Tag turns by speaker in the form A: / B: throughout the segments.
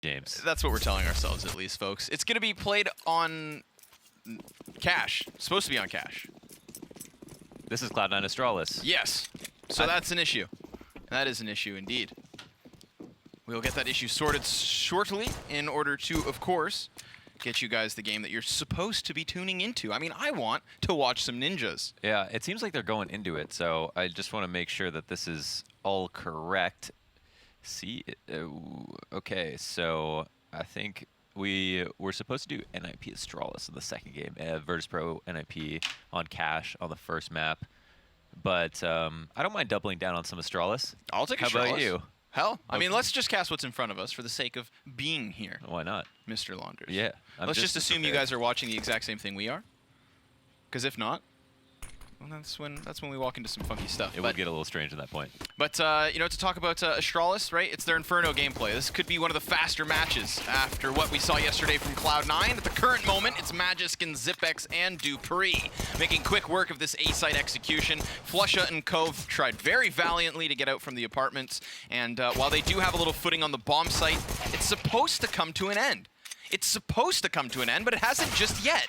A: James.
B: That's what we're telling ourselves, at least, folks. It's going to be played on cash. Supposed to be on cash.
A: This is Cloud9 Astralis.
B: Yes. So that's an issue. That is an issue indeed. We'll get that issue sorted shortly in order to, of course, get you guys the game that you're supposed to be tuning into. I mean, I want to watch some ninjas.
A: Yeah, it seems like they're going into it, so I just want to make sure that this is all correct. See, okay, so I think we were supposed to do NIP Astralis in the second game, Virtus Pro NIP on cash on the first map, but I don't mind doubling down on some Astralis.
B: I'll take Astralis.
A: How about you?
B: Hell, I mean, let's just cast what's in front of us for the sake of being here.
A: Why not?
B: Mr. Launders.
A: Yeah.
B: Let's just assume you guys are watching the exact same thing we are. Because if not, well, that's when we walk into some funky stuff.
A: It will get a little strange at that point.
B: But, you know, to talk about Astralis, right? It's their Inferno gameplay. This could be one of the faster matches after what we saw yesterday from Cloud9. At the current moment, it's Magisk and Zipex and Dupree making quick work of this A-site execution. Flusha and Cove tried very valiantly to get out from the apartments. And while they do have a little footing on the bomb site, it's supposed to come to an end. It's supposed to come to an end, but it hasn't just yet.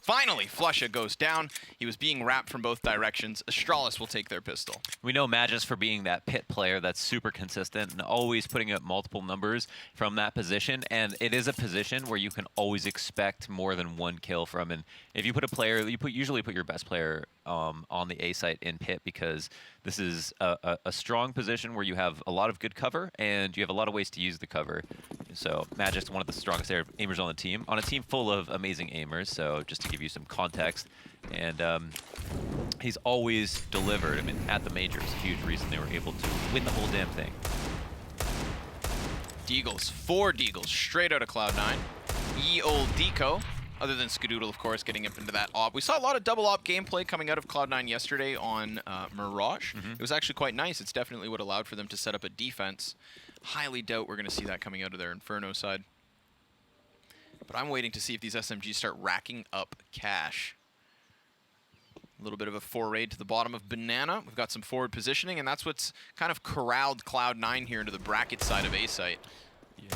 B: Finally, Flusha goes down. He was being wrapped from both directions. Astralis will take their pistol.
A: We know Magisk for being that pit player that's super consistent and always putting up multiple numbers from that position. And it is a position where you can always expect more than one kill from. And if you put a player, you usually put your best player on the A site in pit, because this is a strong position where you have a lot of good cover and you have a lot of ways to use the cover. So Magisk's one of the strongest aimers on the team, on a team full of amazing aimers. So just to give you some context, and he's always delivered. I mean, at the majors, a huge reason they were able to win the whole damn thing.
B: Deagles, 4 Deagles, straight out of Cloud9. Ye old Deco, other than Skadoodle, of course, getting up into that op. We saw a lot of double op gameplay coming out of Cloud9 yesterday on Mirage. It was actually quite nice. It's definitely what allowed for them to set up a defense. Highly doubt we're going to see that coming out of their Inferno side. But I'm waiting to see if these SMGs start racking up cash. A little bit of a foray to the bottom of Banana. We've got some forward positioning, and that's what's kind of corralled Cloud9 here into the bracket side of A-site.
A: Yeah.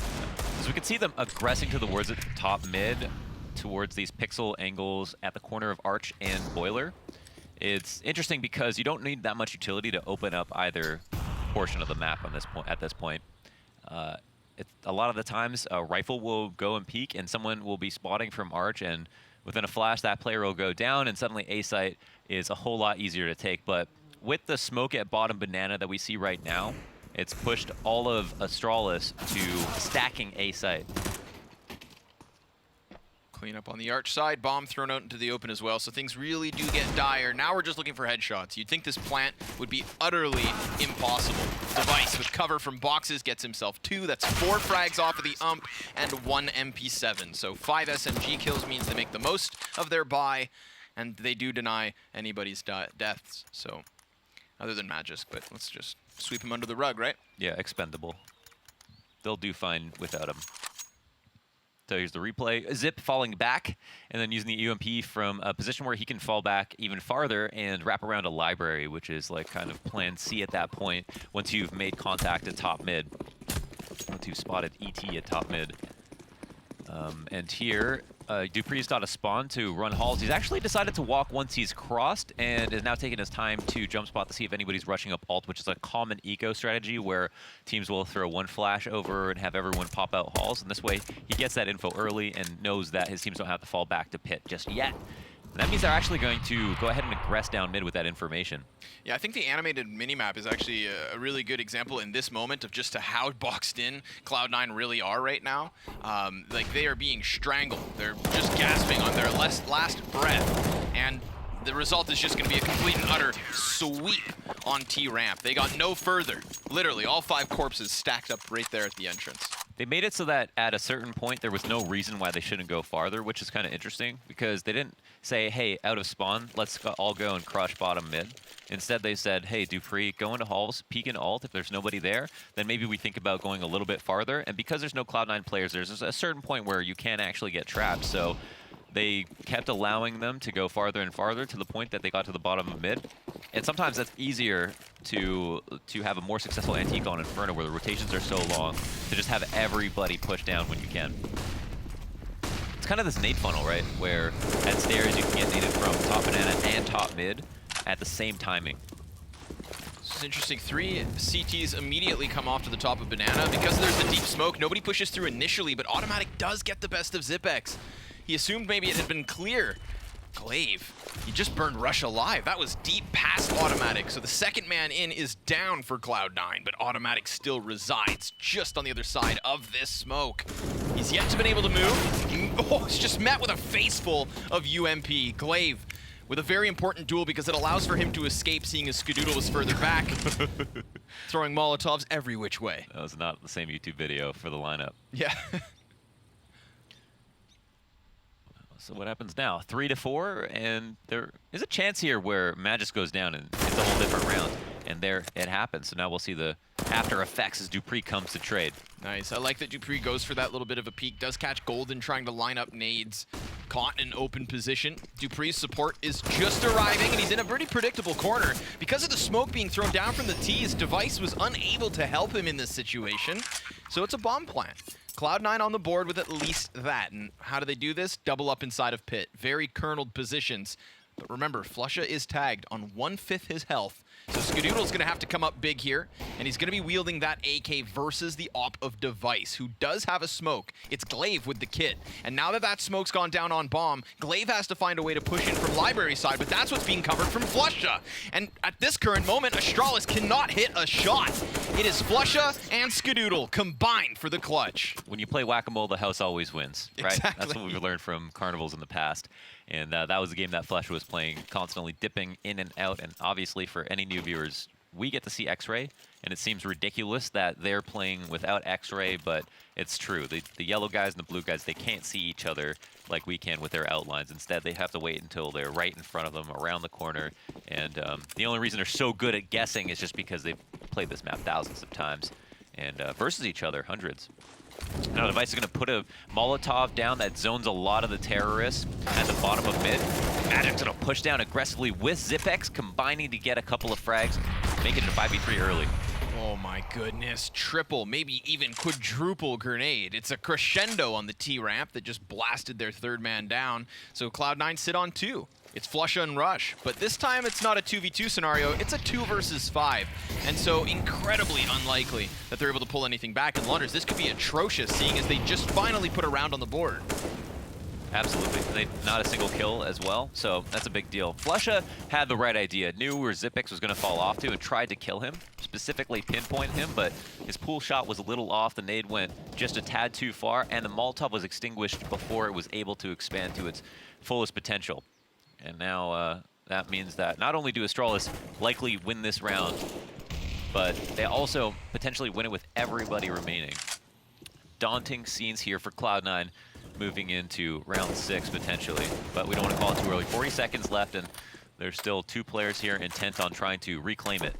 A: So we can see them aggressing towards the top mid, towards these pixel angles at the corner of Arch and Boiler. It's interesting because you don't need that much utility to open up either portion of the map on this point. At this point, a lot of the times a rifle will go and peek, and someone will be spotting from Arch, and within a flash that player will go down, and suddenly A-site is a whole lot easier to take. But with the smoke at bottom Banana that we see right now, it's pushed all of Astralis to stacking A-site.
B: Clean up on the Arch side, bomb thrown out into the open as well, so things really do get dire. Now we're just looking for headshots. You'd think this plant would be utterly impossible. Device with cover from boxes gets himself 2. That's 4 frags off of the ump and 1 MP7. So 5 SMG kills means they make the most of their buy, and they do deny anybody's deaths. So other than Magisk, but let's just sweep him under the rug, right?
A: Yeah, expendable. They'll do fine without him. So here's the replay. Zip falling back and then using the UMP from a position where he can fall back even farther and wrap around a library, which is like kind of plan C at that point once you've made contact at top mid. Once you've spotted ET at top mid. And here, Dupree's got a spawn to run halls. He's actually decided to walk once he's crossed and is now taking his time to jump spot to see if anybody's rushing up alt, which is a common eco strategy where teams will throw one flash over and have everyone pop out halls. And this way, he gets that info early and knows that his teams don't have to fall back to pit just yet. And that means they're actually going to go ahead and aggress down mid with that information. Yeah,
B: I think the animated minimap is actually a really good example in this moment of just how boxed in Cloud9 really are right now. Like, they are being strangled. They're just gasping on their last breath. And the result is just going to be a complete and utter sweep on T-ramp. They got no further. Literally, all 5 corpses stacked up right there at the entrance.
A: They made it so that at a certain point there was no reason why they shouldn't go farther, which is kind of interesting because they didn't say, hey, out of spawn, let's all go and crush bottom mid. Instead, they said, hey, Dupree, go into halls, peek in alt. If there's nobody there, then maybe we think about going a little bit farther. And because there's no Cloud9 players, there's a certain point where you can actually get trapped. So they kept allowing them to go farther and farther to the point that they got to the bottom of mid. And sometimes that's easier to have a more successful antique on Inferno where the rotations are so long, to just have everybody push down when you can. It's kind of this nade funnel, right? Where at stairs you can get naded from top banana and top mid at the same timing.
B: This is interesting. 3 CTs immediately come off to the top of banana. Because there's the deep smoke, nobody pushes through initially, but Automatic does get the best of Zipex. He assumed maybe it had been clear. Glaive, he just burned Rush alive. That was deep past Automatic. So the second man in is down for Cloud9, but Automatic still resides just on the other side of this smoke. He's yet to been able to move. Oh, he's just met with a face full of UMP. Glaive with a very important duel because it allows for him to escape, seeing as Skadoodle was further back. Throwing Molotovs every which way.
A: That was not the same YouTube video for the lineup.
B: Yeah.
A: So what happens now? 3-4, and there is a chance here where Magis goes down and it's a whole different round. And there it happens. So now we'll see the after effects as Dupree comes to trade.
B: Nice. I like that Dupree goes for that little bit of a peek. Does catch Golden trying to line up nades. Caught in an open position. Dupree's support is just arriving, and he's in a pretty predictable corner. Because of the smoke being thrown down from the T, his device was unable to help him in this situation. So it's a bomb plant. Cloud9 on the board with at least that. And how do they do this? Double up inside of pit. Very kerneled positions. But remember, Flusha is tagged on 1/5 his health. So Skadoodle's going to have to come up big here, and he's going to be wielding that AK versus the op of Device, who does have a smoke. It's Glaive with the kit. And now that that smoke's gone down on bomb, Glaive has to find a way to push in from library side, but that's what's being covered from Flusha. And at this current moment, Astralis cannot hit a shot. It is Flusha and Skadoodle combined for the clutch.
A: When you play whack-a-mole, the house always wins, right?
B: Exactly.
A: That's what we've learned from carnivals in the past. And that was a game that Flusha was playing, constantly dipping in and out. And obviously, for any new viewers, we get to see X-Ray, and it seems ridiculous that they're playing without X-Ray, but it's true. The yellow guys and the blue guys, they can't see each other like we can with their outlines. Instead, they have to wait until they're right in front of them, around the corner. And the only reason they're so good at guessing is just because they've played this map thousands of times, and versus each other, hundreds. Now Device is going to put a Molotov down that zones a lot of the terrorists at the bottom of mid. Magic's going to push down aggressively with Zipex, combining to get a couple of frags, make it a 5v3 early.
B: Oh my goodness, triple, maybe even quadruple grenade. It's a crescendo on the T-ramp that just blasted their third man down. So Cloud9 sit on 2. It's Flusha and Rush, but this time it's not a 2v2 scenario, it's a 2 versus 5. And so incredibly unlikely that they're able to pull anything back. And Launders, this could be atrocious, seeing as they just finally put a round on the board.
A: Absolutely. Not a single kill as well, so that's a big deal. Flusha had the right idea, knew where Zipex was going to fall off to and tried to kill him, specifically pinpoint him, but his pool shot was a little off. The nade went just a tad too far, and the Molotov was extinguished before it was able to expand to its fullest potential. And now that means that not only do Astralis likely win this round, but they also potentially win it with everybody remaining. Daunting scenes here for Cloud9 moving into round 6 potentially, but we don't want to call it too early. 40 seconds left, and there's still 2 players here intent on trying to reclaim it.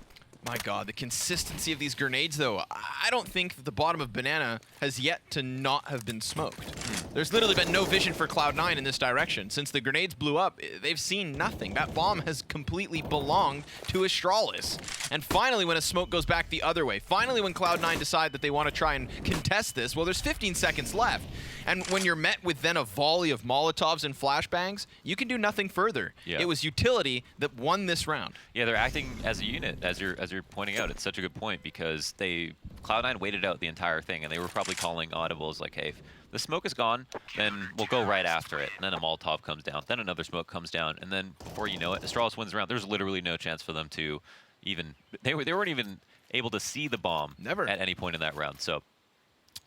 B: My God, the consistency of these grenades, though. I don't think that the bottom of Banana has yet to not have been smoked. There's literally been no vision for Cloud9 in this direction. Since the grenades blew up, they've seen nothing. That bomb has completely belonged to Astralis. And finally, when a smoke goes back the other way, finally when Cloud9 decide that they want to try and contest this, well, there's 15 seconds left. And when you're met with then a volley of Molotovs and flashbangs, you can do nothing further.
A: Yeah.
B: It was utility that won this round.
A: Yeah, they're acting as a unit, as you're pointing out. It's such a good point because Cloud9 waited out the entire thing, and they were probably calling audibles like, hey, if the smoke is gone, then we'll go right after it. And then a Molotov comes down, then another smoke comes down, and then before you know it, Astralis wins the round. There's literally no chance for them to even, they weren't even able to see the bomb
B: Never.
A: at any point in that round. So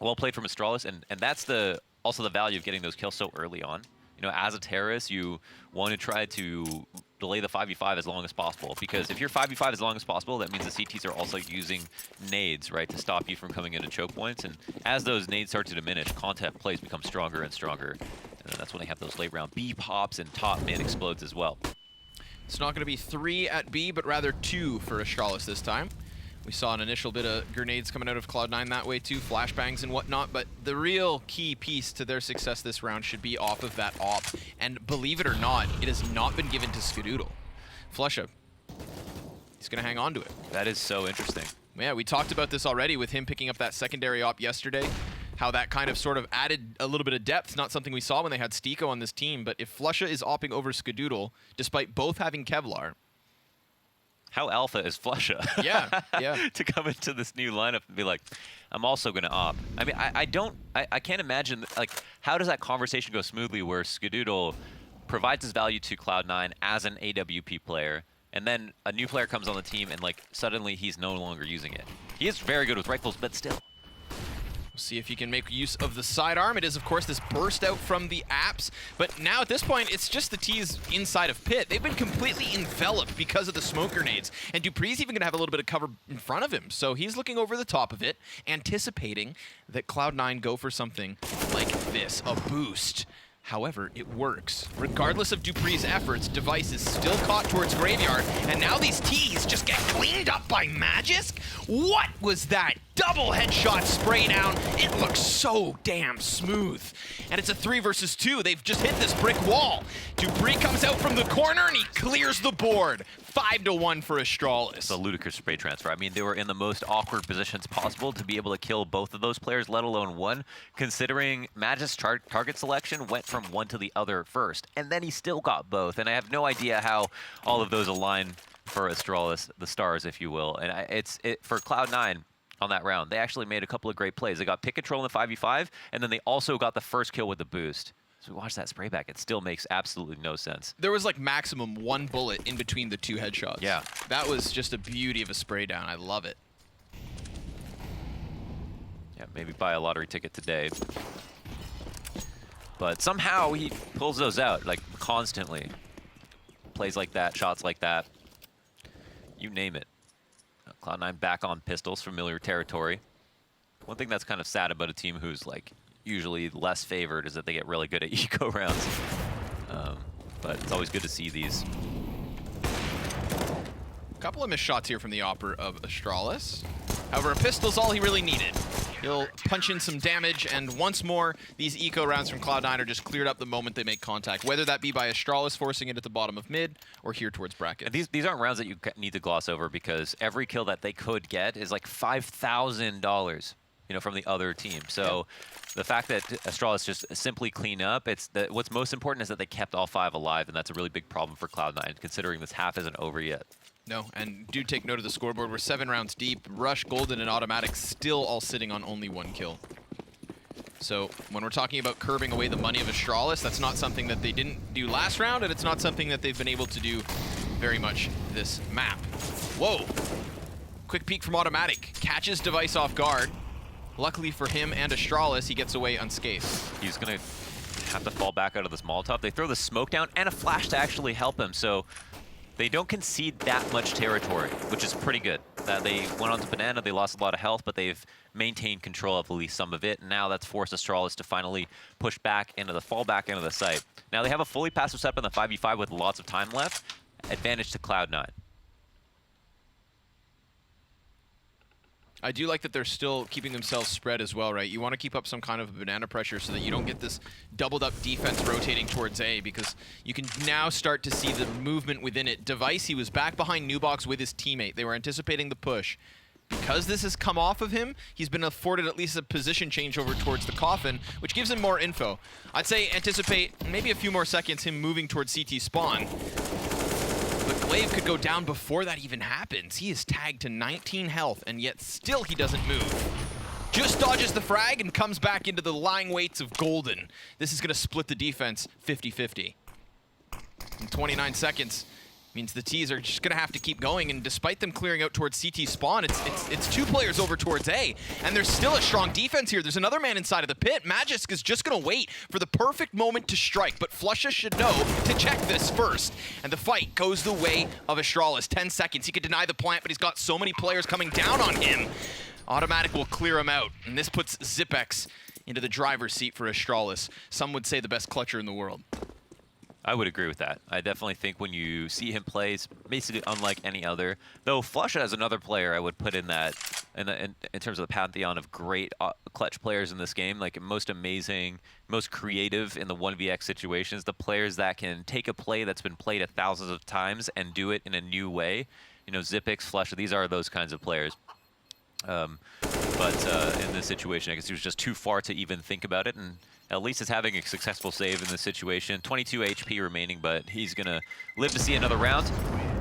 A: well played from Astralis, and that's also the value of getting those kills so early on. You know, as a terrorist, you want to try to delay the 5v5 as long as possible, because if you're 5v5 as long as possible, that means the CTs are also using nades, right, to stop you from coming into choke points. And as those nades start to diminish, contact plays become stronger and stronger. And that's when they have those late round B pops and top mid explodes as well.
B: It's not going to be 3 at B, but rather 2 for Astralis this time. We saw an initial bit of grenades coming out of Cloud9 that way too, flashbangs and whatnot, but the real key piece to their success this round should be off of that op. And believe it or not, it has not been given to Skadoodle. Flusha, he's going to hang on to it.
A: That is so interesting.
B: Yeah, we talked about this already with him picking up that secondary op yesterday, how that kind of sort of added a little bit of depth, not something we saw when they had Stiko on this team, but if Flusha is opping over Skadoodle, despite both having Kevlar,
A: how alpha is Flusha?
B: Yeah, yeah.
A: To come into this new lineup and be like, I'm also going to op. I mean, I can't imagine, like, how does that conversation go smoothly where Skadoodle provides his value to Cloud9 as an AWP player, and then a new player comes on the team and, like, suddenly he's no longer using it. He is very good with rifles, but still.
B: We'll see if he can make use of the sidearm. It is, of course, this burst out from the apps. But now, at this point, it's just the T's inside of pit. They've been completely enveloped because of the smoke grenades. And Dupree's even going to have a little bit of cover in front of him. So he's looking over the top of it, anticipating that Cloud9 go for something like this, a boost. However, it works. Regardless of Dupree's efforts, Device is still caught towards Graveyard, and now these T's just get cleaned up by Magisk? What was that? Double headshot spray down. It looks so damn smooth. And it's a 3 versus 2. They've just hit this brick wall. Dupree comes out from the corner and he clears the board. 5-1 for Astralis.
A: It's a ludicrous spray transfer. I mean, they were in the most awkward positions possible to be able to kill both of those players, let alone one, considering Magisk's target selection went from one to the other first, and then he still got both. And I have no idea how all of those align for Astralis, the stars, if you will. And it's for Cloud9 on that round. They actually made a couple of great plays. They got pick control in the 5v5, and then they also got the first kill with the boost. So we watch that spray back. It still makes absolutely no sense.
B: There was like maximum 1 bullet in between the 2 headshots.
A: Yeah.
B: That was just a beauty of a spray down. I love it.
A: Yeah, maybe buy a lottery ticket today. But somehow he pulls those out, like, constantly. Plays like that, shots like that. You name it. Cloud9 back on pistols, familiar territory. One thing that's kind of sad about a team who's, like, usually less favored is that they get really good at eco rounds. But it's always good to see these.
B: A couple of missed shots here from the Opera of Astralis. However, a pistol's all he really needed. He'll punch in some damage, and once more, these eco rounds from Cloud9 are just cleared up the moment they make contact, whether that be by Astralis forcing it at the bottom of mid, or here towards bracket.
A: And these aren't rounds that you need to gloss over, because every kill that they could get is like $5,000, you know, from the other team. So the fact that Astralis just simply clean up, what's most important is that they kept all 5 alive, and that's a really big problem for Cloud9, considering this half isn't over yet.
B: No, and do take note of the scoreboard. We're 7 rounds deep. Rush, Golden, and Automatic still all sitting on only 1 kill. So when we're talking about curbing away the money of Astralis, that's not something that they didn't do last round, and it's not something that they've been able to do very much this map. Whoa! Quick peek from Automatic. Catches Device off guard. Luckily for him and Astralis, he gets away unscathed. He's
A: going to have to fall back out of this Molotov. They throw the smoke down and a flash to actually help him, so they don't concede that much territory, which is pretty good. They went on to Banana, they lost a lot of health, but they've maintained control of at least some of it, and now that's forced Astralis to finally push back into the fallback into the site. Now they have a fully passive setup in the 5v5 with lots of time left. Advantage to Cloud9.
B: I do like that they're still keeping themselves spread as well, right? You want to keep up some kind of banana pressure so that you don't get this doubled up defense rotating towards A, because you can now start to see the movement within it. Device, he was back behind Nubox with his teammate. They were anticipating the push. Because this has come off of him, he's been afforded at least a position change over towards the coffin, which gives him more info. I'd say anticipate maybe a few more seconds him moving towards CT spawn. But Glaive could go down before that even happens. He is tagged to 19 health, and yet still he doesn't move. Just dodges the frag and comes back into the lying weights of Golden. This is going to split the defense 50-50. In 29 seconds, means the T's are just going to have to keep going, and despite them clearing out towards CT spawn, it's 2 players over towards A, and there's still a strong defense here. There's another man inside of the pit. Magisk is just going to wait for the perfect moment to strike, but Flusha should know to check this first, and the fight goes the way of Astralis. 10 seconds. He could deny the plant, but he's got so many players coming down on him. Automatic will clear him out, and this puts Zipex into the driver's seat for Astralis. Some would say the best clutcher in the world.
A: I would agree with that. I definitely think when you see him play, it's basically unlike any other. Though Flusha is another player I would put in that, in terms of the pantheon of great clutch players in this game, like most amazing, most creative in the 1vx situations, the players that can take a play that's been played thousands of times and do it in a new way. You know, Xyp9x, Flusha, these are those kinds of players. But in this situation, I guess he was just too far to even think about it, and at least is having a successful save in this situation. 22 HP remaining, but he's going to live to see another round.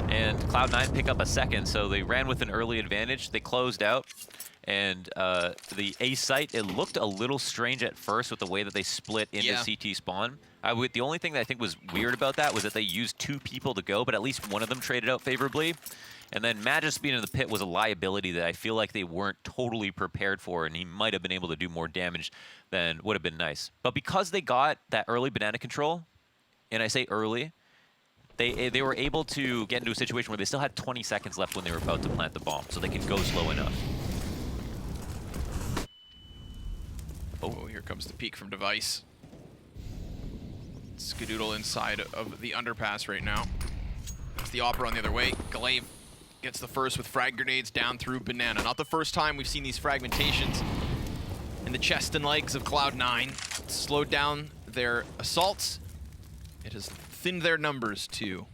A: And Cloud9 pick up a second, so they ran with an early advantage. They closed out, and the A site, it looked a little strange at first with the way that they split into CT spawn. The only thing that I think was weird about that was that they used 2 people to go, but at least one of them traded out favorably. And then Magis being in the pit was a liability that I feel like they weren't totally prepared for, and he might have been able to do more damage than would have been nice. But because they got that early banana control, and I say early, they were able to get into a situation where they still had 20 seconds left when they were about to plant the bomb, so they could go slow enough.
B: Oh, here comes the peek from Device. Skadoodle inside of the underpass right now. It's the Opera on the other way. Glaive gets the first with frag grenades down through Banana. Not the first time we've seen these fragmentations in the chest and legs of Cloud9. It's slowed down their assaults. It has thinned their numbers too.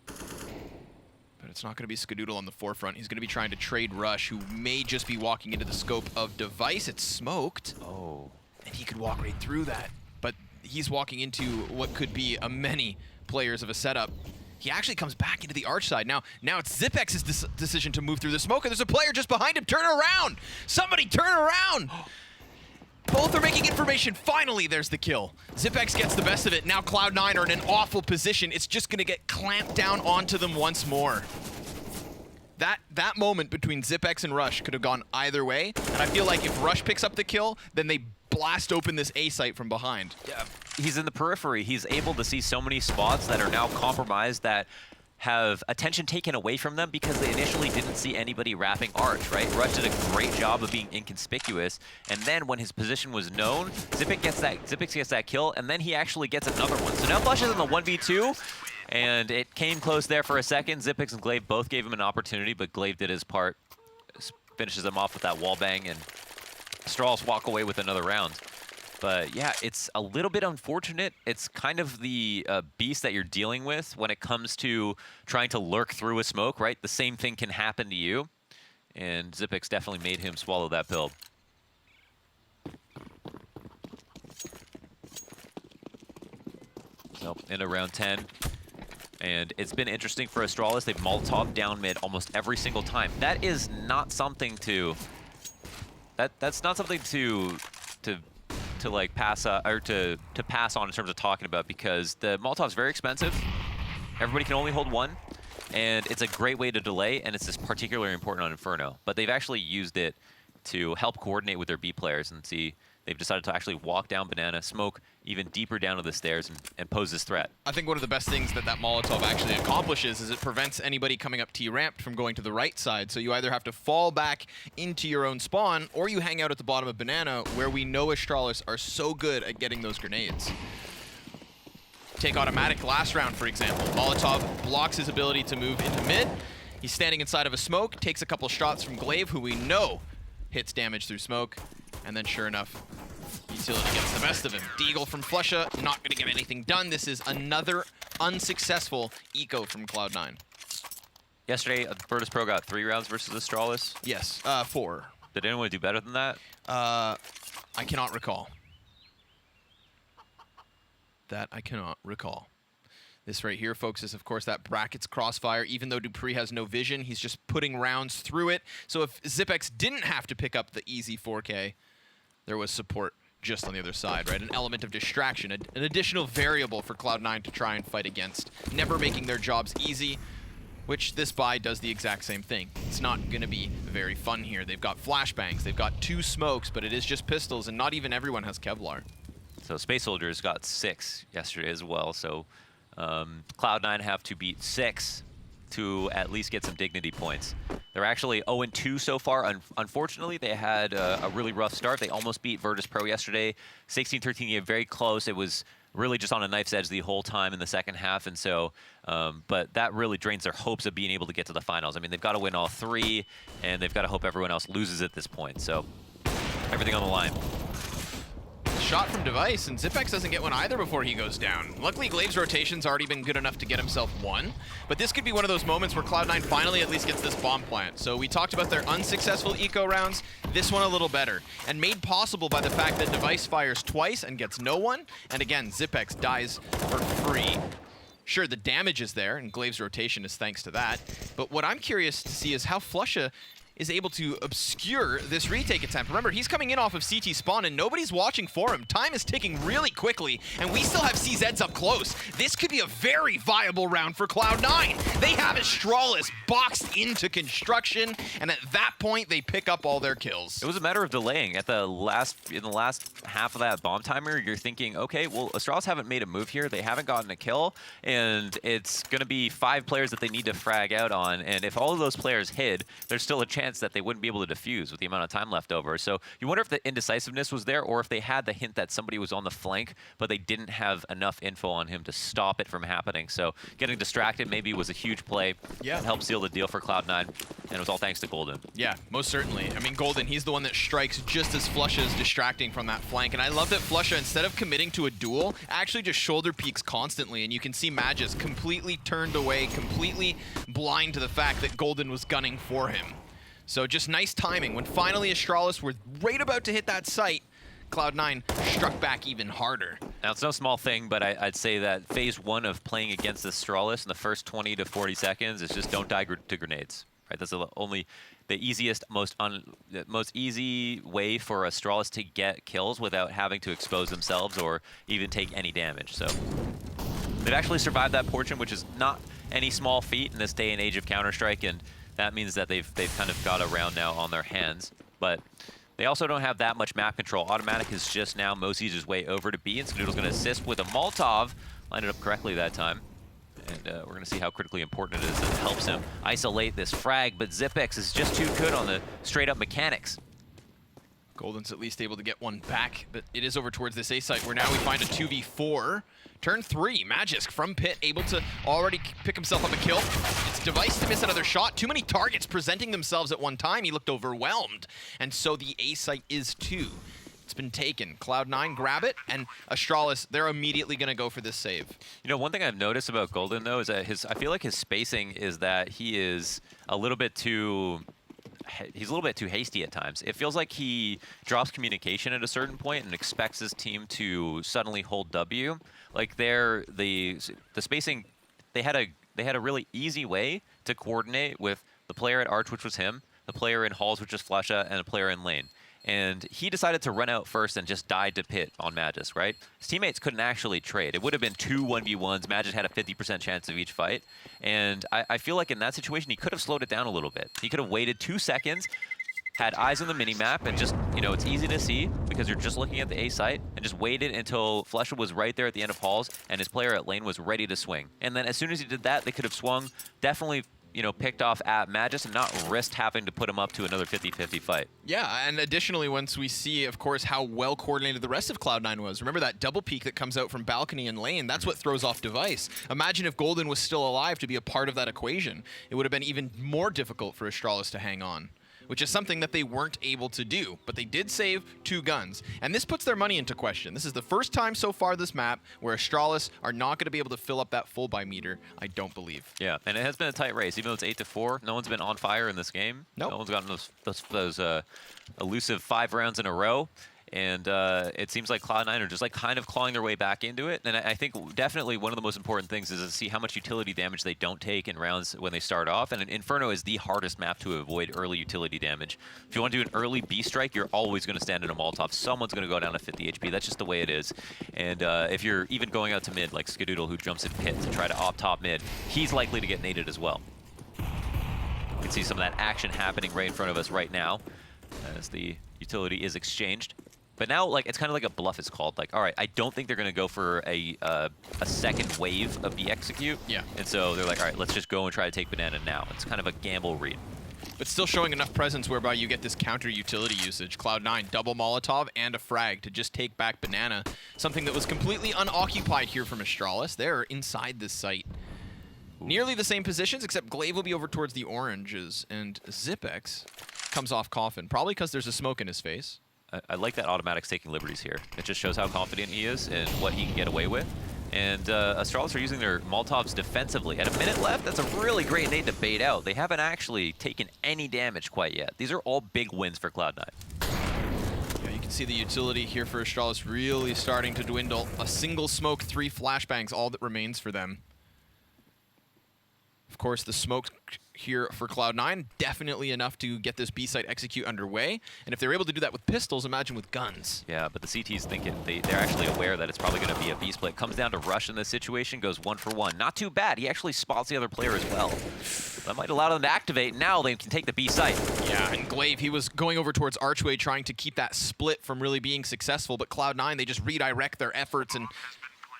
B: But it's not going to be Skadoodle on the forefront. He's going to be trying to trade Rush, who may just be walking into the scope of Device. It's smoked.
A: Oh.
B: And he could walk right through that. But he's walking into what could be a many players of a setup. He actually comes back into the arch side. Now it's Xyp9x's decision to move through the smoke, and there's a player just behind him. Turn around! Somebody turn around! Both are making information. Finally, there's the kill. Xyp9x gets the best of it. Now Cloud9 are in an awful position. It's just going to get clamped down onto them once more. That moment between Xyp9x and Rush could have gone either way, and I feel like if Rush picks up the kill, then they blast open this A site from behind.
A: Yeah, he's in the periphery. He's able to see so many spots that are now compromised that have attention taken away from them because they initially didn't see anybody wrapping arch, right? Rush did a great job of being inconspicuous, and then when his position was known, Xyp9x gets that kill, and then he actually gets another one. So now Flush is in the 1v2, and it came close there for a second. Xyp9x and Glaive both gave him an opportunity, but Glaive did his part, finishes him off with that wall bang, and Astralis walk away with another round. But yeah, it's a little bit unfortunate. It's kind of the beast that you're dealing with when it comes to trying to lurk through a smoke, right? The same thing can happen to you. And Xyp9x definitely made him swallow that pill. So, into round 10. And it's been interesting for Astralis. They've Molotov down mid almost every single time. That is not something to... That's not something to like pass or to pass on in terms of talking about, because the Molotov's very expensive. Everybody can only hold one, and it's a great way to delay, and it's just particularly important on Inferno. But they've actually used it to help coordinate with their B players, and see they've decided to actually walk down Banana, smoke even deeper down to the stairs, and pose this threat.
B: I think one of the best things that Molotov actually accomplishes is it prevents anybody coming up T-ramp from going to the right side. So you either have to fall back into your own spawn, or you hang out at the bottom of Banana, where we know Astralis are so good at getting those grenades. Take Automatic last round, for example. Molotov blocks his ability to move into mid. He's standing inside of a smoke, takes a couple shots from Glaive, who we know hits damage through smoke, and then sure enough, Utility gets the best of him. Deagle from Flusha, not going to get anything done. This is another unsuccessful eco from Cloud9.
A: Yesterday, Virtus Pro got 3 rounds versus Astralis.
B: Yes, 4.
A: Did anyone do better than that?
B: I cannot recall. That I cannot recall. This right here, folks, is of course that brackets crossfire. Even though Dupree has no vision, he's just putting rounds through it. So if Xyp9x didn't have to pick up the easy 4K, there was support just on the other side, right? An element of distraction, an additional variable for Cloud9 to try and fight against. Never making their jobs easy, which this buy does the exact same thing. It's not going to be very fun here. They've got flashbangs, they've got 2 smokes, but it is just pistols, and not even everyone has Kevlar.
A: So Space Soldiers got 6 yesterday as well, so Cloud9 have to beat 6 to at least get some dignity points. They're actually 0-2 so far. Unfortunately, they had a really rough start. They almost beat Virtus Pro yesterday. 16-13 game, very close. It was really just on a knife's edge the whole time in the second half. And so, but that really drains their hopes of being able to get to the finals. I mean, they've got to win all 3, and they've got to hope everyone else loses at this point. So everything on the line.
B: Shot from Device, and Zipex doesn't get one either before he goes down. Luckily, Glaive's rotation's already been good enough to get himself one, but this could be one of those moments where Cloud9 finally at least gets this bomb plant. So we talked about their unsuccessful eco rounds, this one a little better, and made possible by the fact that Device fires twice and gets no one, and again, Zipex dies for free. Sure, the damage is there, and Glaive's rotation is thanks to that, but what I'm curious to see is how Flusha is able to obscure this retake attempt. Remember, he's coming in off of CT spawn and nobody's watching for him. Time is ticking really quickly, and we still have CZs up close. This could be a very viable round for Cloud9. They have Astralis boxed into construction, and at that point, they pick up all their kills.
A: It was a matter of delaying. In the last half of that bomb timer, you're thinking, okay, well, Astralis haven't made a move here. They haven't gotten a kill, and it's going to be 5 players that they need to frag out on, and if all of those players hid, there's still a chance that they wouldn't be able to defuse with the amount of time left over. So you wonder if the indecisiveness was there, or if they had the hint that somebody was on the flank, but they didn't have enough info on him to stop it from happening. So getting distracted maybe was a huge play.
B: Yeah.
A: It helped seal the deal for Cloud9, and it was all thanks to Golden.
B: Yeah, most certainly. I mean, Golden, he's the one that strikes just as Flusha is distracting from that flank. And I love that Flusha, instead of committing to a duel, actually just shoulder peeks constantly. And you can see Magis completely turned away, completely blind to the fact that Golden was gunning for him. So just nice timing. When finally Astralis were right about to hit that site, Cloud9 struck back even harder.
A: Now, it's no small thing, but I'd say that phase 1 of playing against Astralis in the first 20 to 40 seconds is just don't die to grenades. Right? That's the easiest, most easy way for Astralis to get kills without having to expose themselves or even take any damage. So they've actually survived that portion, which is not any small feat in this day and age of Counter-Strike, and that means that they've kind of got a round now on their hands. But they also don't have that much map control. Automatic is just now Mosi's his way over to B, and Skadoodle's going to assist with a Molotov. Lined it up correctly that time. And we're going to see how critically important it is that it helps him isolate this frag, but Zipex is just too good on the straight-up mechanics.
B: Golden's at least able to get one back, but it is over towards this A site where now we find a 2v4. Turn 3, Magisk from pit, able to already pick himself up a kill. It's Device to miss another shot. Too many targets presenting themselves at one time. He looked overwhelmed. And so the A site is 2. It's been taken. Cloud9 grab it, and Astralis, they're immediately going to go for this save.
A: You know, one thing I've noticed about Golden, though, is that I feel like his spacing is that he is a little bit too... He's a little bit too hasty at times. It feels like he drops communication at a certain point and expects his team to suddenly hold W. Like the spacing, they had a really easy way to coordinate with the player at Arch, which was him, the player in Halls, which is Flusha, and a player in Lane. And he decided to run out first and just died to pit on Magis, right? His teammates couldn't actually trade. It would have been 2 1v1s. Magis had a 50% chance of each fight. And I feel like in that situation, he could have slowed it down a little bit. He could have waited 2 seconds, had eyes on the minimap, and just, you know, it's easy to see because you're just looking at the A site, and just waited until Flusha was right there at the end of Halls, and his player at Lane was ready to swing. And then as soon as he did that, they could have swung, definitely, you know, picked off at Magis and not risked having to put him up to another 50-50 fight.
B: Yeah, and additionally, once we see, of course, how well coordinated the rest of Cloud9 was. Remember that double peek that comes out from balcony and lane? That's what throws off Device. Imagine if Golden was still alive to be a part of that equation. It would have been even more difficult for Astralis to hang on, which is something that they weren't able to do. But they did save 2 guns. And this puts their money into question. This is the first time so far this map where Astralis are not going to be able to fill up that full buy meter, I don't believe.
A: Yeah, and it has been a tight race. Even though it's 8-4, no one's been on fire in this game.
B: Nope.
A: No one's gotten those elusive 5 rounds in a row. And it seems like Cloud9 are just like kind of clawing their way back into it. And I think definitely one of the most important things is to see how much utility damage they don't take in rounds when they start off. And Inferno is the hardest map to avoid early utility damage. If you want to do an early B strike, you're always going to stand in a Molotov. Someone's going to go down to 50 HP. That's just the way it is. And if you're even going out to mid, like Skadoodle, who jumps in pit to try to op top mid, he's likely to get naded as well. You can see some of that action happening right in front of us right now as the utility is exchanged. But now, like, it's kind of like a bluff, it's called. Like, all right, I don't think they're going to go for a second wave of the execute.
B: Yeah.
A: And so they're like, all right, let's just go and try to take banana now. It's kind of a gamble read.
B: but still showing enough presence whereby you get this counter utility usage. Cloud9, double Molotov and a frag to just take back Banana. Something that was completely unoccupied here from Astralis. They're inside this site. Nearly the same positions, except Glaive will be over towards the oranges, and Zipex comes off Coffin, probably because there's a smoke in his face.
A: I like that Automatic's taking liberties here. It just shows how confident he is and what he can get away with. And Astralis are using their Molotovs defensively. At a minute left, that's a really great nade to bait out. They haven't actually taken any damage quite yet. These are all big wins for Cloud9.
B: Yeah, you can see the utility here for Astralis really starting to dwindle. A single smoke, 3 flashbangs, all that remains for them. Of course, the smoke here for Cloud9, definitely enough to get this B site execute underway. And if they're able to do that with pistols, imagine with guns.
A: Yeah, but the CT's thinking, they're actually aware that it's probably going to be a B split. Comes down to Rush in this situation, goes 1 for 1. Not too bad. He actually spots the other player as well. That might allow them to activate. Now they can take the B site.
B: Yeah, and Glaive, he was going over towards Archway trying to keep that split from really being successful, but Cloud9, they just redirect their efforts and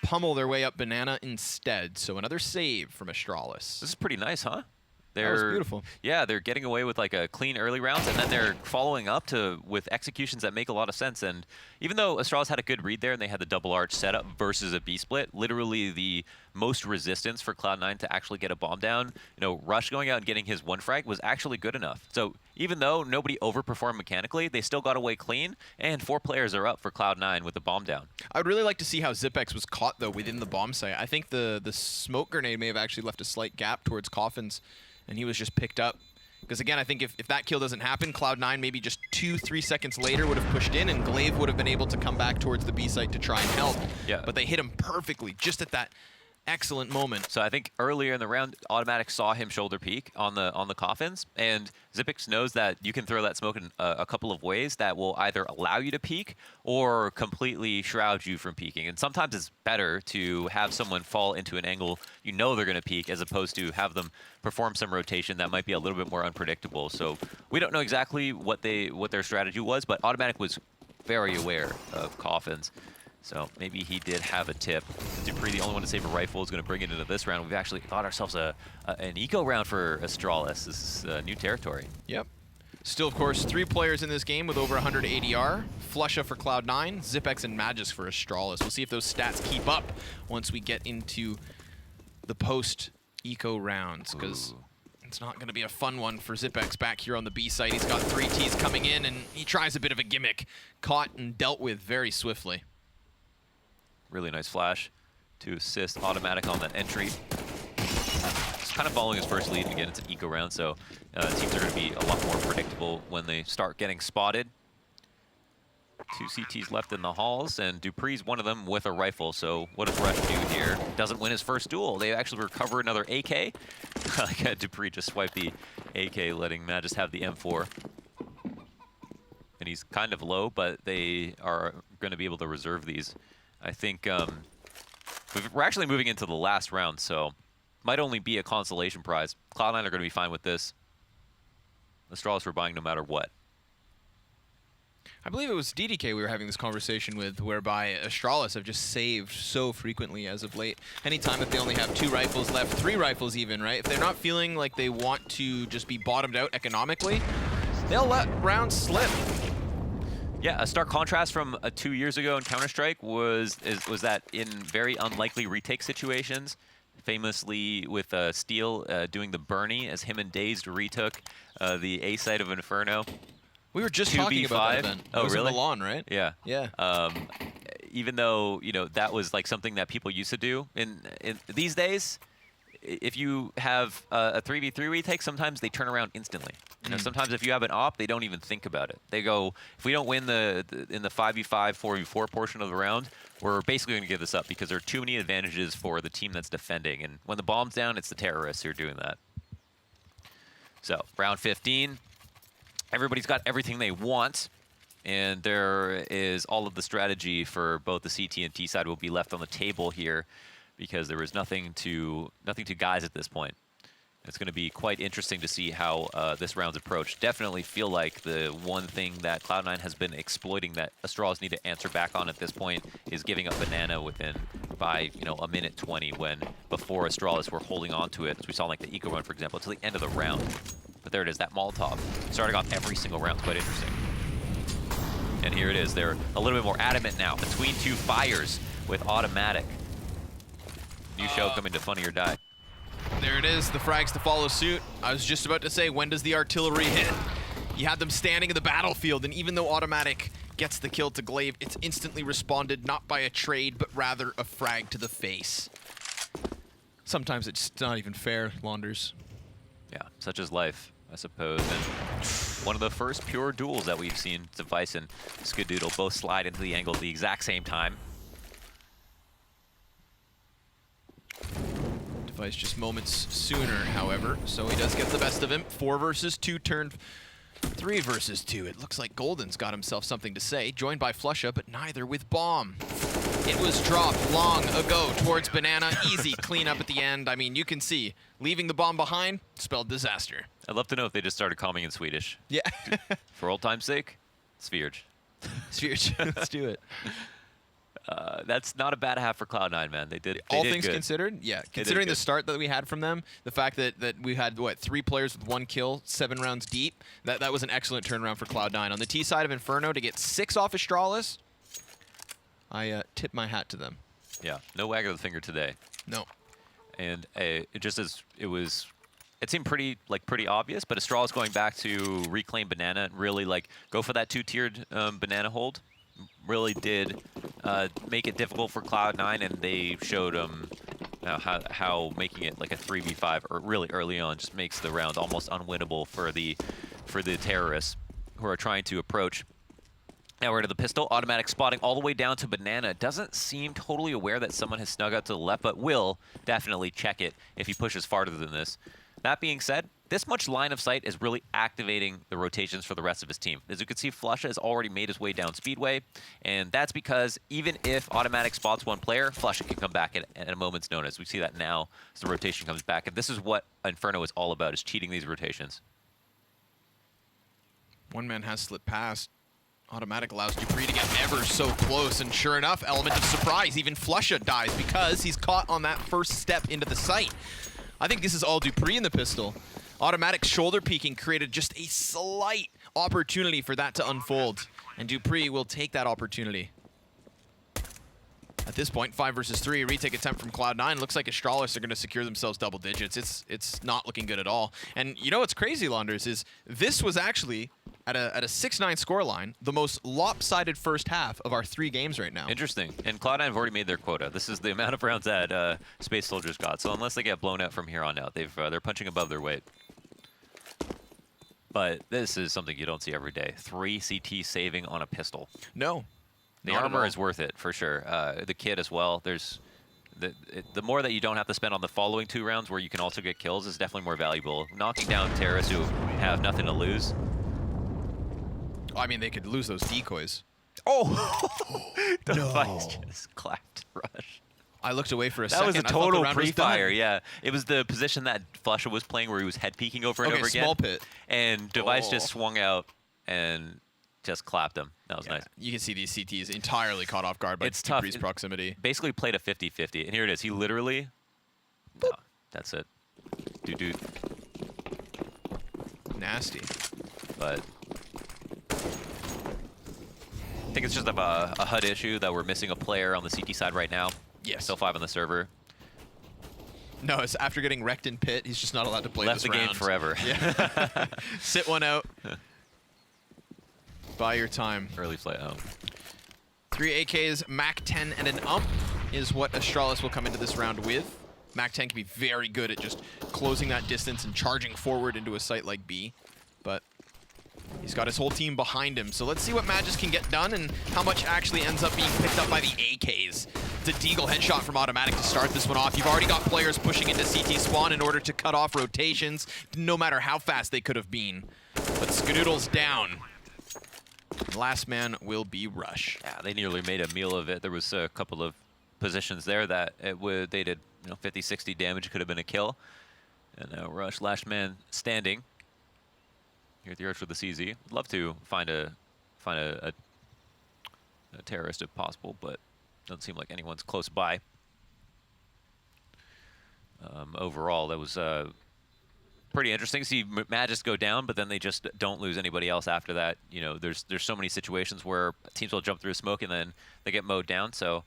B: pummel their way up Banana instead. So another save from Astralis.
A: This is pretty nice, huh?
B: That was beautiful.
A: Yeah, they're getting away with like a clean early rounds, and then they're following up with executions that make a lot of sense. And even though Astralis had a good read there and they had the double arch setup versus a B split, literally the most resistance for Cloud9 to actually get a bomb down, Rush going out and getting his 1 frag was actually good enough. So even though nobody overperformed mechanically, they still got away clean, and 4 players are up for Cloud9 with the bomb down.
B: I would really like to see how Zipex was caught, though, within the bomb site. I think the smoke grenade may have actually left a slight gap towards Coffins, and he was just picked up. Because again, I think if that kill doesn't happen, Cloud9 maybe just 2-3 seconds later would have pushed in, and Glaive would have been able to come back towards the B site to try and help.
A: Yeah.
B: But they hit him perfectly, just at that excellent moment.
A: So I think earlier in the round, Automatic saw him shoulder peek on the coffins, and Zipex knows that you can throw that smoke in a couple of ways that will either allow you to peek or completely shroud you from peeking. And sometimes it's better to have someone fall into an angle you know they're going to peek, as opposed to have them perform some rotation that might be a little bit more unpredictable. So we don't know exactly what their strategy was, but Automatic was very aware of coffins. So maybe he did have a tip. Dupree, the only one to save a rifle, is going to bring it into this round. We've actually got ourselves an eco round for Astralis. This is new territory.
B: Yep. Still, of course, 3 players in this game with over 100 ADR. Flusha for Cloud9, Zipex and Magis for Astralis. We'll see if those stats keep up once we get into the post-eco rounds, because it's not going to be a fun one for Zipex back here on the B site. He's got 3 Ts coming in, and he tries a bit of a gimmick. Caught and dealt with very swiftly.
A: Really nice flash to assist Automatic on that entry. It's kind of following his first lead. Again, it's an eco round, so teams are going to be a lot more predictable when they start getting spotted. 2 CTs left in the halls, and Dupree's one of them with a rifle. So what does Rush do here? Doesn't win his first duel. They actually recover another AK. Dupree just swiped the AK, letting Magis have the M4. And he's kind of low, but they are going to be able to reserve these. I think we're actually moving into the last round, so might only be a consolation prize. Cloud9 are going to be fine with this. Astralis were buying no matter what.
B: I believe it was DDK we were having this conversation with, whereby Astralis have just saved so frequently as of late. Anytime that they only have 2 rifles left, 3 rifles even, right? If they're not feeling like they want to just be bottomed out economically, they'll let rounds slip.
A: Yeah, a stark contrast from 2 years ago in Counter-Strike was that in very unlikely retake situations, famously with Steel doing the Bernie as him and Dazed retook the A side of Inferno.
B: We were just talking about that event.
A: Oh,
B: it was
A: really?
B: in Milan, right?
A: Yeah.
B: Yeah.
A: Even though, that was like something that people used to do in these days, if you have a 3v3 retake, sometimes they turn around instantly. Sometimes if you have an op, they don't even think about it. They go, if we don't win in the 5v5, 4v4 portion of the round, we're basically going to give this up because there are too many advantages for the team that's defending. And when the bomb's down, it's the terrorists who are doing that. So, round 15. Everybody's got everything they want. And there is all of the strategy for both the CT and T side will be left on the table here, because there was nothing to guys at this point. It's going to be quite interesting to see how this round's approached. Definitely feel like the one thing that Cloud9 has been exploiting that Astralis need to answer back on at this point is giving up Banana by a minute 20, when before Astralis were holding on to it, as we saw like the eco run, for example, to the end of the round. But there it is, that Molotov starting off every single round. Quite interesting. And here it is. They're a little bit more adamant now. Between two fires with automatic. New show coming to Funny or Die.
B: There it is, the frags to follow suit. I was just about to say, when does the artillery hit? You had them standing in the battlefield, and even though automatic gets the kill to Glaive, it's instantly responded not by a trade, but rather a frag to the face. Sometimes it's not even fair, Launders.
A: Yeah, such is life, I suppose. And one of the first pure duels that we've seen, Device and Skadoodle both slide into the angle at the exact same time.
B: Device just moments sooner, however, so he does get the best of him. 4 versus 2 turned 3 versus 2. It looks like Golden's got himself something to say, joined by Flusha, but neither with Bomb. It was dropped long ago towards Banana. Easy cleanup at the end. I mean, you can see, leaving the bomb behind spelled disaster.
A: I'd love to know if they just started calling in Swedish.
B: Yeah.
A: For old time's sake, Svirge.
B: Svirge, let's do it.
A: That's not a bad half for Cloud9, man. They did
B: All
A: did
B: things
A: good.
B: considered, yeah. Considering the start that we had from them, the fact that we had, what, 3 players with 1 kill, 7 rounds deep, that was an excellent turnaround for Cloud9. On the T side of Inferno, to get 6 off Astralis, I tip my hat to them.
A: Yeah, no wag of the finger today.
B: No.
A: And it seemed pretty obvious, but Astralis going back to reclaim Banana and really go for that 2-tiered Banana hold. Really did make it difficult for Cloud9, and they showed how making it like a 3v5 or really early on just makes the round almost unwinnable for the terrorists who are trying to approach. Now we're to the pistol, automatic spotting all the way down to Banana. Doesn't seem totally aware that someone has snuck out to the left, but will definitely check it if he pushes farther than this. That being said, this much line of sight is really activating the rotations for the rest of his team. As you can see, Flusha has already made his way down Speedway, and that's because even if automatic spots one player, Flusha can come back at a moment's notice. We see that now as the rotation comes back, and this is what Inferno is all about, is cheating these rotations.
B: One man has slipped past. Automatic allows Dupree to get ever so close, and sure enough, element of surprise, even Flusha dies because he's caught on that first step into the site. I think this is all Dupree in the pistol. Automatic shoulder peeking created just a slight opportunity for that to unfold, and Dupree will take that opportunity. At this point, 5 versus 3, a retake attempt from Cloud9. Looks like Astralis are going to secure themselves double digits. It's not looking good at all. And you know what's crazy, Launders, is this was actually, at a 6-9 scoreline, the most lopsided first half of our 3 games right now.
A: Interesting. And Cloud9 have already made their quota. This is the amount of rounds that Space Soldiers got. So unless they get blown out from here on out, they're punching above their weight. But this is something you don't see every day. 3 CT saving on a pistol.
B: No.
A: The armor is worth it, for sure. The kit as well. There's the more that you don't have to spend on the following 2 rounds where you can also get kills is definitely more valuable. Knocking down terrorists who have nothing to lose.
B: I mean, they could lose those decoys.
A: Oh! The
B: No.
A: Device just clapped Rush.
B: I looked away for a
A: That
B: second.
A: was a
B: I thought the
A: total
B: round was
A: pre-fire,
B: done.
A: yeah. It was the position that Flusha was playing where he was head peeking over and over again.
B: Small pit.
A: And Device just swung out and just clapped him. That was nice.
B: You can see these CTs entirely caught off guard by
A: It's tough.
B: Dupree's proximity.
A: Basically played a 50-50. And here it is. He literally... No, that's it. Dude.
B: Nasty.
A: But... I think it's just a HUD issue that we're missing a player on the CT side right now.
B: Yes.
A: Still 5 on the server.
B: No, it's after getting wrecked in pit, he's just not allowed to play
A: Left
B: this
A: the game
B: round.
A: forever.
B: Yeah. Sit one out. Buy your time.
A: Early flight home.
B: 3 AKs, Mac 10 and an ump is what Astralis will come into this round with. Mac 10 can be very good at just closing that distance and charging forward into a site like B, but he's got his whole team behind him. So let's see what Magis can get done and how much actually ends up being picked up by the AKs. It's a Deagle headshot from Automatic to start this one off. You've already got players pushing into CT spawn in order to cut off rotations, no matter how fast they could have been. But Skadoodle's down. Last man will be Rush.
A: Yeah, they nearly made a meal of it. There was a couple of positions there that they did 50, 60 damage. Could have been a kill. And now Rush, last man standing. Here at the Arch with the CZ. Would love to find a terrorist if possible, but doesn't seem like anyone's close by. Overall, that was pretty interesting. See Magis go down, but then they just don't lose anybody else after that. You know, there's so many situations where teams will jump through smoke and then they get mowed down. So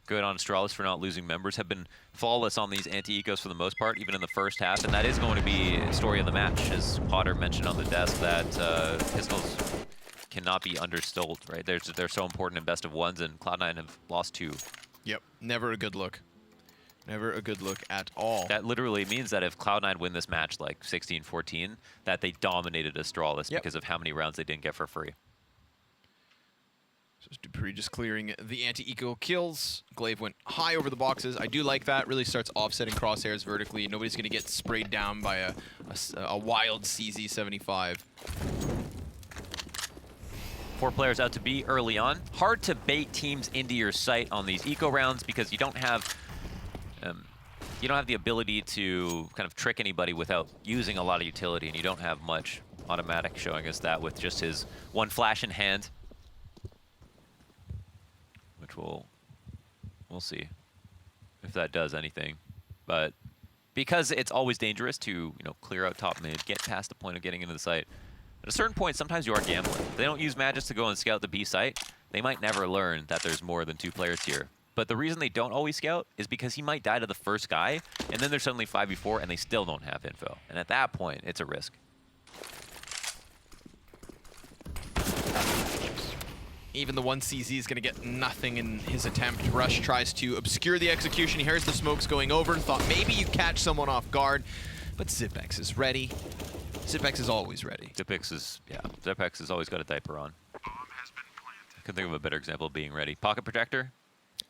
A: good on Astralis for not losing members. Have been flawless on these anti-ecos for the most part, even in the first half, and that is going to be a story of the match, as Potter mentioned on the desk that pistols cannot be undersold. Right? They're so important in best of ones, and Cloud9 have lost 2.
B: Yep, never a good look. Never a good look at all.
A: That literally means that if Cloud9 win this match like 16-14, that they dominated Astralis because of how many rounds they didn't get for free.
B: So Dupree just clearing the anti-eco kills. Glaive went high over the boxes. I do like that. Really starts offsetting crosshairs vertically. Nobody's going to get sprayed down by a wild CZ75.
A: 4 players out to B early on. Hard to bait teams into your sight on these eco rounds because you don't have the ability to kind of trick anybody without using a lot of utility, and you don't have much. Automatic showing us that with just his 1 flash in hand, which we'll see if that does anything. But because it's always dangerous to clear out top mid, get past the point of getting into the site, at a certain point sometimes you are gambling. If they don't use Magis to go and scout the B site, they might never learn that there's more than 2 players here. But the reason they don't always scout is because he might die to the first guy, and then there's suddenly 5v4 and they still don't have info. And at that point, it's a risk.
B: Even the 1 CZ is going to get nothing in his attempt. Rush tries to obscure the execution. He hears the smokes going over and thought maybe you catch someone off guard. But Zipex is ready. Zipex is always ready.
A: Zipex has always got a diaper on. I couldn't think of a better example of being ready. Pocket protector?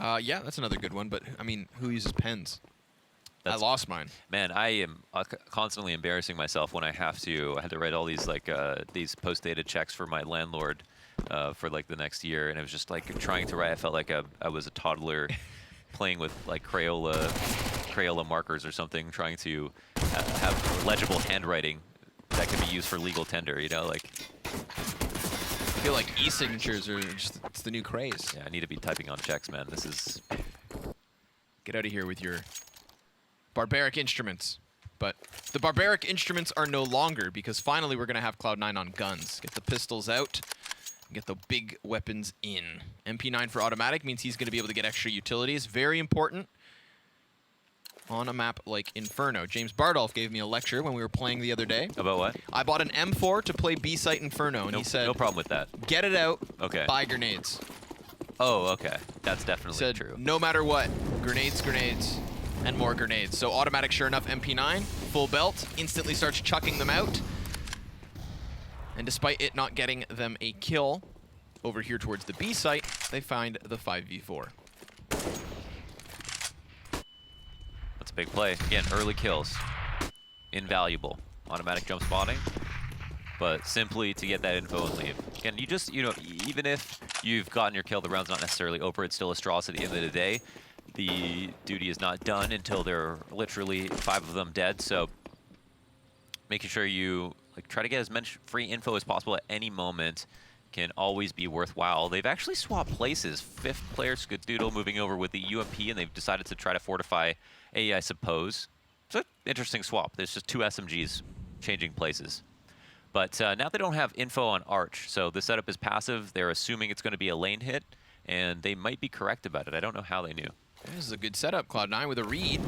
B: Yeah, that's another good one, but I mean, who uses pens? I lost mine. Man,
A: I am constantly embarrassing myself when I had to write all these these post-dated checks for my landlord for like the next year, and it was just like trying to write. I felt like I was a toddler playing with like Crayola markers or something, trying to have legible handwriting that could be used for legal tender. Like.
B: I feel like e-signatures are just, it's the new craze.
A: Yeah, I need to be typing on checks, man. This is...
B: Get out of here with your barbaric instruments. But the barbaric instruments are no longer, because finally we're going to have Cloud9 on guns. Get the pistols out, get the big weapons in. MP9 for automatic means he's going to be able to get extra utilities. Very important on a map like Inferno. James Bardolph gave me a lecture when we were playing the other day.
A: About what?
B: I bought an M4 to play B-site Inferno, and he said...
A: No problem with that.
B: Get it out,
A: okay.
B: Buy grenades.
A: Oh, okay. That's definitely true.
B: No matter what, grenades, and more grenades. So automatic, sure enough, MP9, full belt, instantly starts chucking them out. And despite it not getting them a kill, over here towards the B site, they find the 5v4.
A: Big play. Again, early kills. Invaluable. Automatic jump spotting. But simply to get that info and leave. Again, you just, even if you've gotten your kill, the round's not necessarily over. It's still Astralis at the end of the day. The duty is not done until there are literally 5 of them dead. So making sure you try to get as much free info as possible at any moment can always be worthwhile. They've actually swapped places. 5th player, Skadoodle, moving over with the UMP, and they've decided to try to fortify A, I suppose. It's an interesting swap. There's just 2 SMGs changing places. But now they don't have info on Arch, so the setup is passive. They're assuming it's going to be a lane hit, and they might be correct about it. I don't know how they knew.
B: This is a good setup, Cloud9 with a read.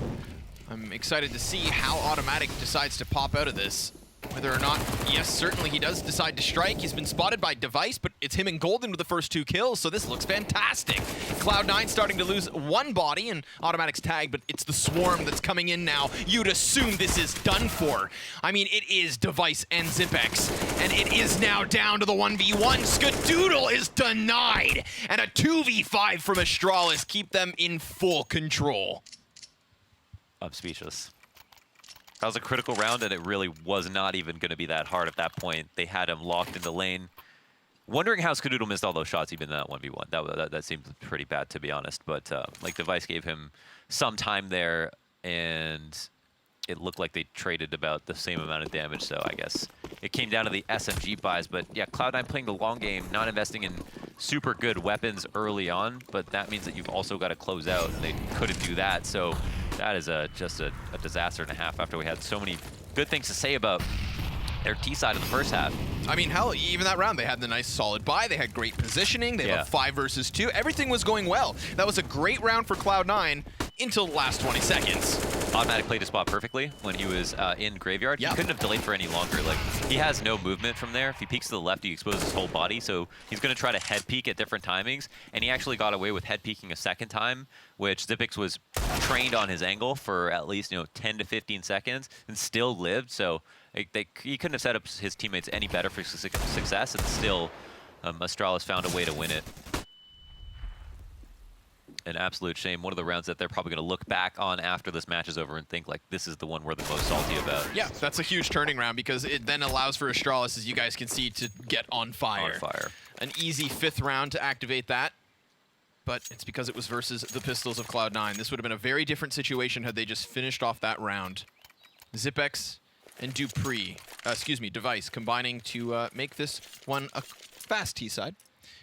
B: I'm excited to see how Automatic decides to pop out of this. Whether or not, yes, certainly he does decide to strike. He's been spotted by Device, but it's him and Golden with the first 2 kills, so this looks fantastic. Cloud9 starting to lose 1 body, and Automatic's tag, but it's the Swarm that's coming in now. You'd assume this is done for. I mean, it is Device and Zipex, and it is now down to the 1v1. Skadoodle is denied, and a 2v5 from Astralis keep them in full control.
A: I'm speechless. That was a critical round, and it really was not even going to be that hard at that point. They had him locked in the lane. Wondering how Skadoodle missed all those shots even in that 1v1. That seemed pretty bad, to be honest. But like Device gave him some time there, and it looked like they traded about the same amount of damage. So I guess it came down to the SMG buys. But yeah, Cloud9 playing the long game, not investing in super good weapons early on. But that means that you've also got to close out, and they couldn't do that. So that is just a disaster and a half after we had so many good things to say about their T side in the first half.
B: I mean, hell, even that round, they had the nice solid buy. They had great positioning. They have a 5 versus 2. Everything was going well. That was a great round for Cloud9 until the last 20 seconds.
A: Automatic played his spot perfectly when he was in Graveyard.
B: Yep.
A: He couldn't have delayed for any longer. Like, he has no movement from there. If he peeks to the left, he exposes his whole body, so he's going to try to head peek at different timings, and he actually got away with head peeking a second time, which Xyp9x was trained on his angle for at least 10 to 15 seconds and still lived, so he couldn't have set up his teammates any better for success, and still Astralis found a way to win it. An absolute shame. One of the rounds that they're probably going to look back on after this match is over and think, like, this is the one we're the most salty about.
B: Yeah, that's a huge turning round because it then allows for Astralis, as you guys can see, to get on fire.
A: On fire.
B: An easy 5th round to activate that, but it's because it was versus the Pistols of Cloud9. This would have been a very different situation had they just finished off that round. Xyp9x and Device combining to make this one a fast T-side.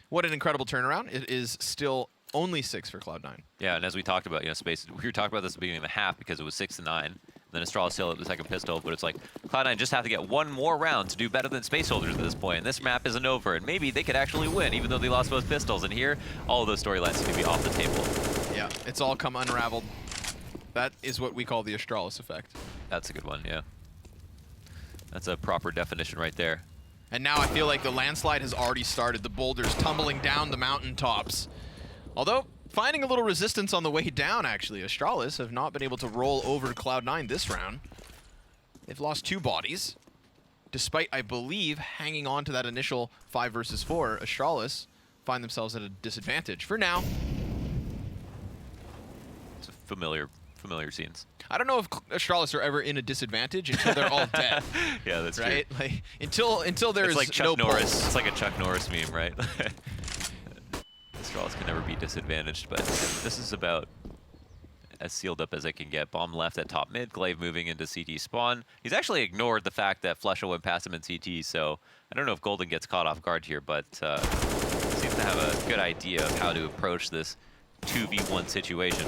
B: What an incredible turnaround. It is still only 6 for Cloud9.
A: Yeah, and as we talked about, Space, we were talking about this at the beginning of the half because it was 6-9. Then Astralis still at the second pistol, but it's like Cloud9 just have to get one more round to do better than Space Soldiers at this point. And this map isn't over, and maybe they could actually win, even though they lost both pistols. And here, all of those storylines seem to be off the table.
B: Yeah, it's all come unraveled. That is what we call the Astralis effect.
A: That's a good one, yeah. That's a proper definition right there.
B: And now I feel like the landslide has already started. The boulders tumbling down the mountaintops. Although, finding a little resistance on the way down, actually. Astralis have not been able to roll over Cloud9 this round. They've lost 2 bodies. Despite, I believe, hanging on to that initial 5 versus 4, Astralis find themselves at a disadvantage for now.
A: It's familiar scenes.
B: I don't know if Astralis are ever in a disadvantage until they're all dead.
A: Yeah, that's
B: right?
A: true.
B: Like, until there's
A: it's like Chuck
B: no
A: Norris.
B: pulse.
A: It's like a Chuck Norris meme, right? Astralis can never be disadvantaged, but this is about as sealed up as it can get. Bomb left at top mid, Glaive moving into CT spawn. He's actually ignored the fact that Flesha went past him in CT, so I don't know if Golden gets caught off guard here, but seems to have a good idea of how to approach this 2v1 situation.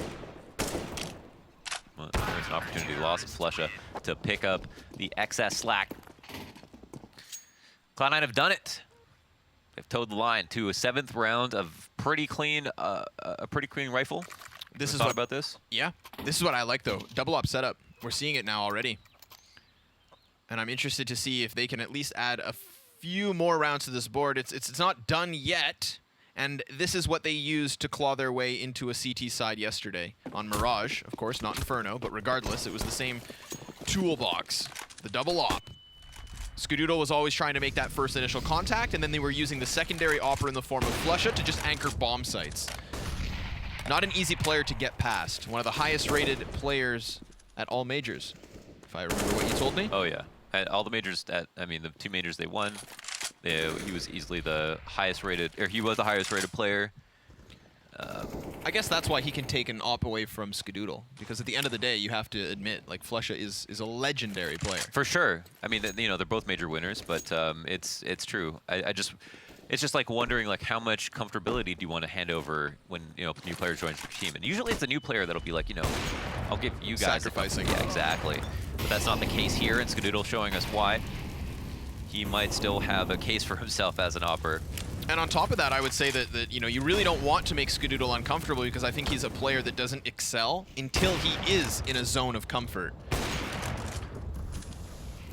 A: Well, there's an opportunity lost for Flesha to pick up the excess slack. Cloud9 have done it. They've towed the line to a 7th round of pretty clean, a pretty clean rifle.
B: This is
A: thought
B: what
A: about this.
B: Yeah, this is what I like though. Double op setup. We're seeing it now already, and I'm interested to see if they can at least add a few more rounds to this board. It's not done yet, and this is what they used to claw their way into a CT side yesterday on Mirage. Of course, not Inferno, but regardless, it was the same toolbox. The double op. Skadoodle was always trying to make that first initial contact, and then they were using the secondary opera in the form of Flesha to just anchor bomb sites. Not an easy player to get past. One of the highest rated players at all majors, if I remember what you told me.
A: Oh yeah, at all the majors, the 2 majors they won, he was easily the highest rated, or he was the highest rated player.
B: I guess that's why he can take an op away from Skadoodle, because at the end of the day, you have to admit, like, Flesha is a legendary player.
A: For sure. I mean, they're both major winners, but it's true. It's just like wondering, like, how much comfortability do you want to hand over when new player joins your team? And usually it's a new player that'll be like, I'll give you guys
B: sacrificing.
A: Yeah, exactly. But that's not the case here, and Skadoodle showing us why. He might still have a case for himself as an opper.
B: And on top of that, I would say that you really don't want to make Skadoodle uncomfortable, because I think he's a player that doesn't excel until he is in a zone of comfort.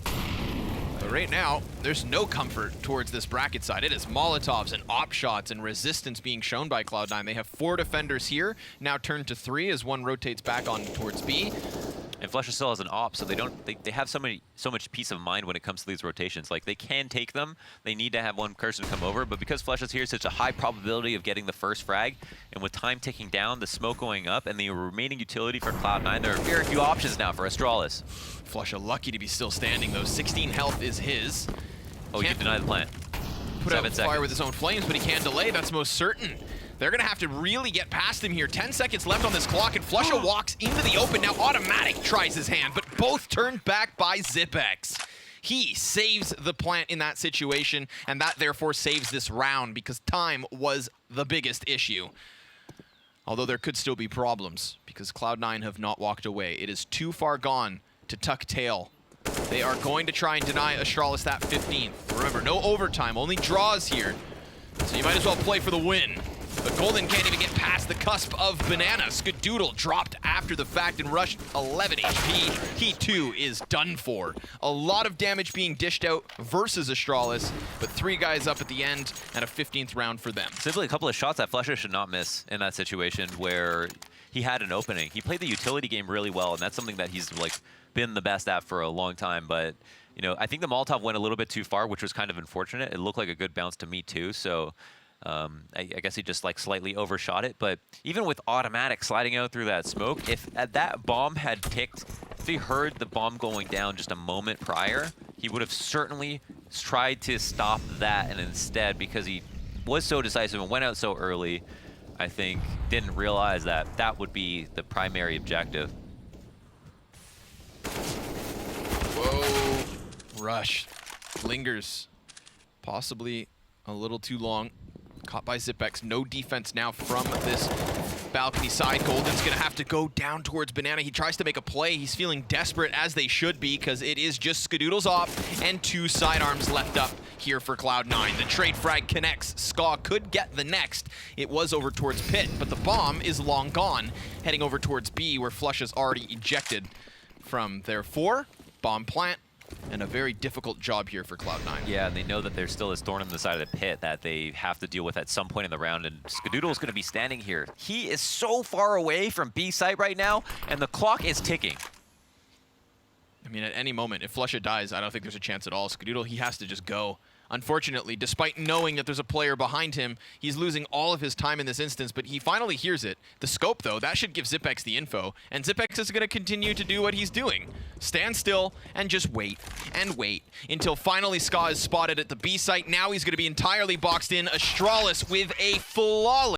B: But right now, there's no comfort towards this bracket side. It is Molotovs and op shots and resistance being shown by Cloud9. They have 4 defenders here, now turned to 3 as one rotates back on towards B.
A: And Flesha still has an op, so they have so much peace of mind when it comes to these rotations. Like, they can take them. They need to have one person come over, but because Flesha's here, such a high probability of getting the first frag, and with time ticking down, the smoke going up, and the remaining utility for Cloud9, there are very few options now for Astralis.
B: Flesha lucky to be still standing, though. 16 health is his.
A: Oh, he can deny the plant.
B: Put out fire with his own flames, but he can delay. That's most certain. They're going to have to really get past him here. 10 seconds left on this clock, and Flesha walks into the open. Now Automatic tries his hand, but both turned back by Xyp9x. He saves the plant in that situation, and that therefore saves this round, because time was the biggest issue. Although there could still be problems, because Cloud9 have not walked away. It is too far gone to tuck tail They are going to try and deny Astralis that 15th. Remember, no overtime, only draws here. So you might as well play for the win. But Golden can't even get past the cusp of Banana. Skadoodle dropped after the fact and rushed 11 HP. He too is done for. A lot of damage being dished out versus Astralis, but 3 guys up at the end and a 15th round for them.
A: Simply a couple of shots that Flusher should not miss in that situation where he had an opening. He played the utility game really well, and that's something that he's like been the best at for a long time. But you know, I think the Molotov went a little bit too far, which was kind of unfortunate. It looked like a good bounce to me too. So I guess he just like slightly overshot it. But even with automatic sliding out through that smoke, if that bomb had picked, if he heard the bomb going down just a moment prior, he would have certainly tried to stop that, and instead, because he was so decisive and went out so early, I think didn't realize that that would be the primary objective.
B: Whoa, Rush lingers, possibly a little too long. Caught by Zipex, no defense now from this balcony side. Golden's gonna have to go down towards Banana. He tries to make a play. He's feeling desperate, as they should be, because it is just Skadoodle's off and 2 sidearms left up here for Cloud9. The trade frag connects. Ska could get the next. It was over towards Pit, but the bomb is long gone, heading over towards B, where Flush is already ejected from their 4. Bomb plant. And a very difficult job here for Cloud9.
A: Yeah, and they know that there's still this thorn in the side of the pit that they have to deal with at some point in the round, and Skadoodle's going to be standing here. He is so far away from B site right now, and the clock is ticking.
B: I mean, at any moment, if Flusha dies, I don't think there's a chance at all. Skadoodle, he has to just go. Unfortunately, despite knowing that there's a player behind him, he's losing all of his time in this instance, but he finally hears it. The scope, though, that should give Zipex the info, and Zipex is going to continue to do what he's doing. Stand still and just wait and wait until finally Ska is spotted at the B site. Now he's going to be entirely boxed in. Astralis with a flawless